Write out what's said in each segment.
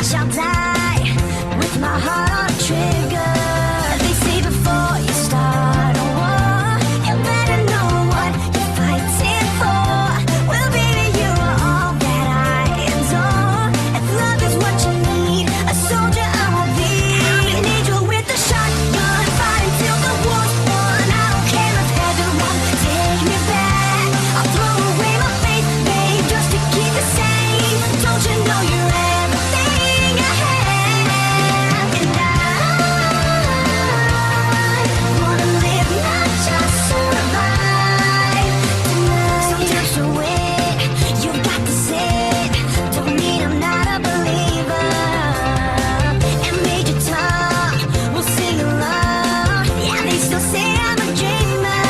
shall die with my heart on a trigger. They say before you start a war, you better know what you're fighting for. Well, baby, you are all that I adore. If love is what you need, a soldier I will be. I'm an angel with a shotgun, fighting till the war's won. I don't care if heaven won't take me back. I'll throw away my faith, babe, just to keep it safe. Don't you know you're everything I have? And I wanna live, not just survive tonight. So just wait, you got to sit. Don't mean I'm not a believer. And Major Tom will sing along. Yeah, they still say I'm a dreamer.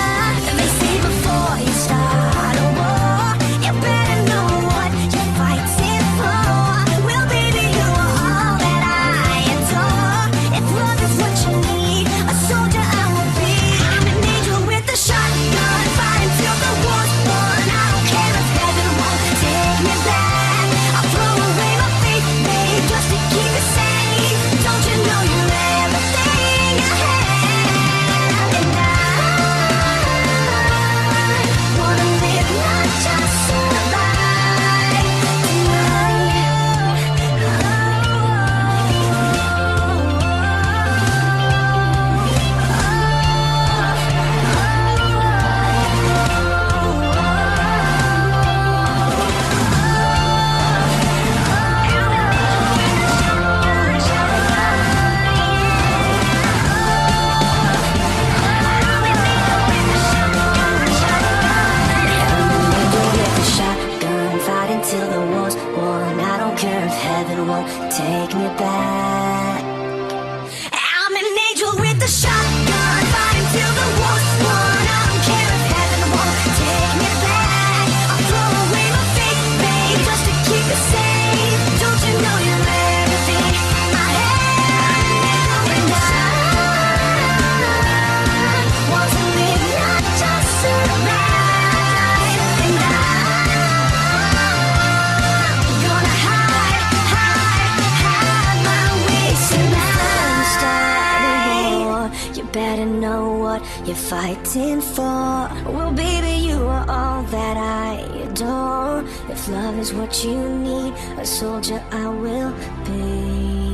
And they say before you start a war, you better know what you're fighting for. Well, baby, you are all that I adore. If love is what you need, a soldier I will be. I'm an angel with a shotgun, fighting till the war's won. I don't care if heaven won't take me back. I'll throw away my faith, babe, just to keep it safe. Don't you know you're everything I have? And I wanna live, not just survive shotgun, fighting till the war's won. I don't care if heaven won't take me back. I'm an angel with a shotgun, fighting till the war's won. I don't care if heaven won't take me back. I'll throw away my faith, babe, just to keep it safe. Don't you know you're everything I have? And I want to live, not just survive. And I'm gonna hide my ways tonight. Start a war, you better know what you're fighting for. Well, baby, you are all that I adore. If love is what you need, a soldier I will be.